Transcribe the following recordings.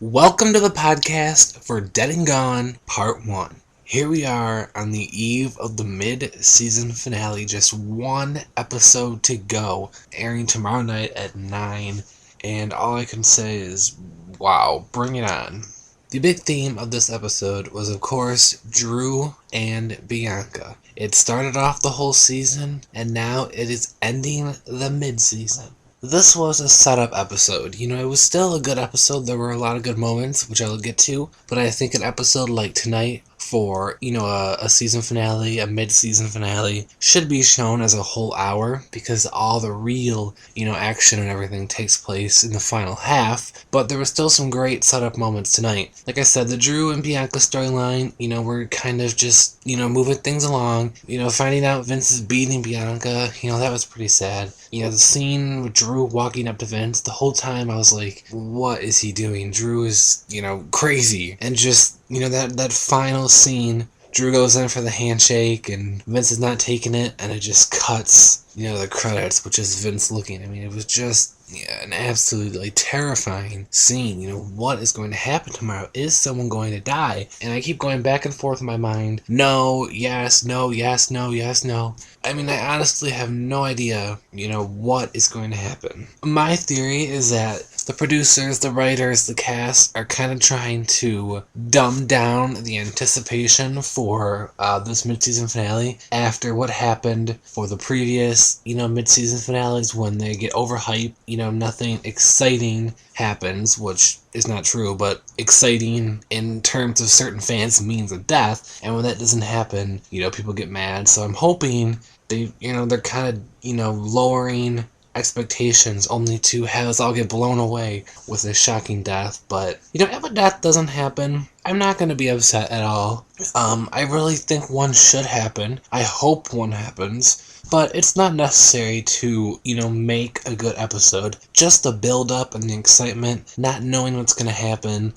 Welcome to the podcast for Dead and Gone Part 1. Here we are on the eve of the mid-season finale, just one episode to go, airing tomorrow night at 9, and all I can say is, wow, bring it on. The big theme of this episode was, of course, Drew and Bianca. It started off the whole season, and now it is ending the mid-season. This was a setup episode. It was still a good episode. There were a lot of good moments, which I'll get to. But I think an episode like tonight for, a season finale, a mid-season finale, should be shown as a whole hour because all the real, action and everything takes place in the final half. But there were still some great setup moments tonight. Like I said, the Drew and Bianca storyline, we're kind of just, moving things along. Finding out Vince is beating Bianca, that was pretty sad. The scene with Drew walking up to Vince, the whole time I was like, what is he doing? Drew is, crazy. And just, that final scene, Drew goes in for the handshake and Vince is not taking it, and it just cuts, the credits, which is Vince looking. It was just an absolutely terrifying scene. What is going to happen tomorrow? Is someone going to die? And I keep going back and forth in my mind. No, yes, no, yes, no, yes, no. I honestly have no idea, what is going to happen. My theory is that the producers, the writers, the cast are kind of trying to dumb down the anticipation for this mid-season finale after what happened for the previous, mid-season finales when they get overhyped. Nothing exciting happens, which is not true, but exciting in terms of certain fans means a death, and when that doesn't happen, people get mad. So I'm hoping they're kind of, lowering expectations only to have us all get blown away with a shocking death. But if a death doesn't happen, I'm not going to be upset at all. I really think one should happen. I hope one happens. But it's not necessary to, make a good episode. Just the build-up and the excitement, not knowing what's going to happen,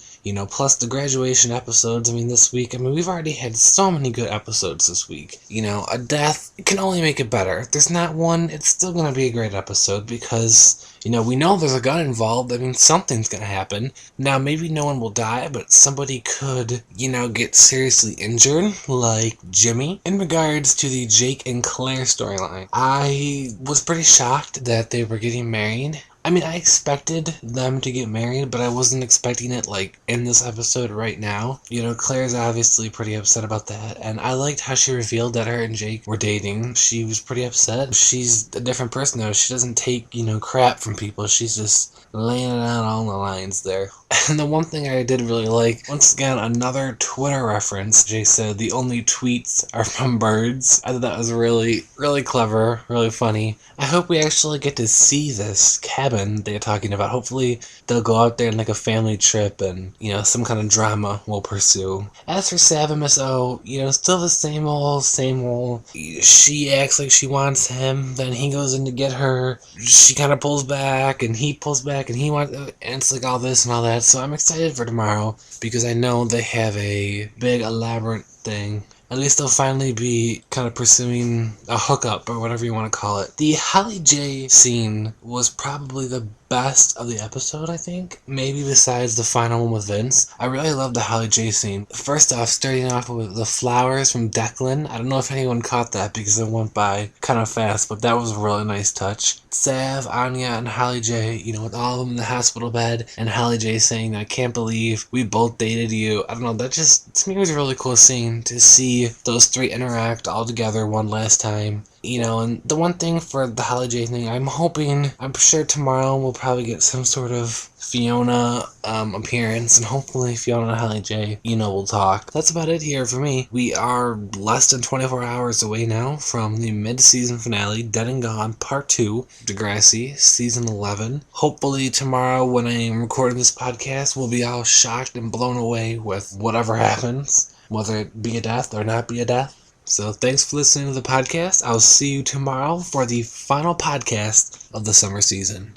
plus the graduation episodes. This week, we've already had so many good episodes this week. A death can only make it better. If there's not one, it's still going to be a great episode because, we know there's a gun involved. Something's going to happen. Now, maybe no one will die, but somebody could, get seriously injured, like Jimmy. In regards to the Jake and Claire storyline, I was pretty shocked that they were getting married. I expected them to get married, but I wasn't expecting it, in this episode right now. Claire's obviously pretty upset about that, and I liked how she revealed that her and Jake were dating. She was pretty upset. She's a different person, though. She doesn't take, crap from people. She's just laying it out on the lines there. And the one thing I did really like, once again, another Twitter reference. Jay said, the only tweets are from birds. I thought that was really, really clever, really funny. I hope we actually get to see this cabin they're talking about. Hopefully they'll go out there and a family trip and, some kind of drama we'll pursue. As for Sav and Miss O, still the same old, same old. She acts like she wants him, then he goes in to get her. She kind of pulls back, and he pulls back, and he wants, and it's all this and all that. So I'm excited for tomorrow because I know they have a big elaborate thing. At least they'll finally be kind of pursuing a hookup or whatever you want to call it. The Holly J scene was probably the best of the episode, I think. Maybe besides the final one with Vince. I really love the Holly J scene. First off, starting off with the flowers from Declan. I don't know if anyone caught that because it went by kind of fast, but that was a really nice touch. Sav, Anya, and Holly J, with all of them in the hospital bed, and Holly J saying, I can't believe we both dated you. I don't know, that just, to me, was a really cool scene to see those three interact all together one last time. And the one thing for the Holly J thing, I'm sure tomorrow we'll probably get some sort of Fiona appearance, and hopefully Fiona and Holly J, will talk. That's about it here for me. We are less than 24 hours away now from the mid-season finale, Dead and Gone Part 2, Degrassi, Season 11. Hopefully tomorrow when I'm recording this podcast, we'll be all shocked and blown away with whatever happens, whether it be a death or not be a death. So thanks for listening to the podcast. I'll see you tomorrow for the final podcast of the summer season.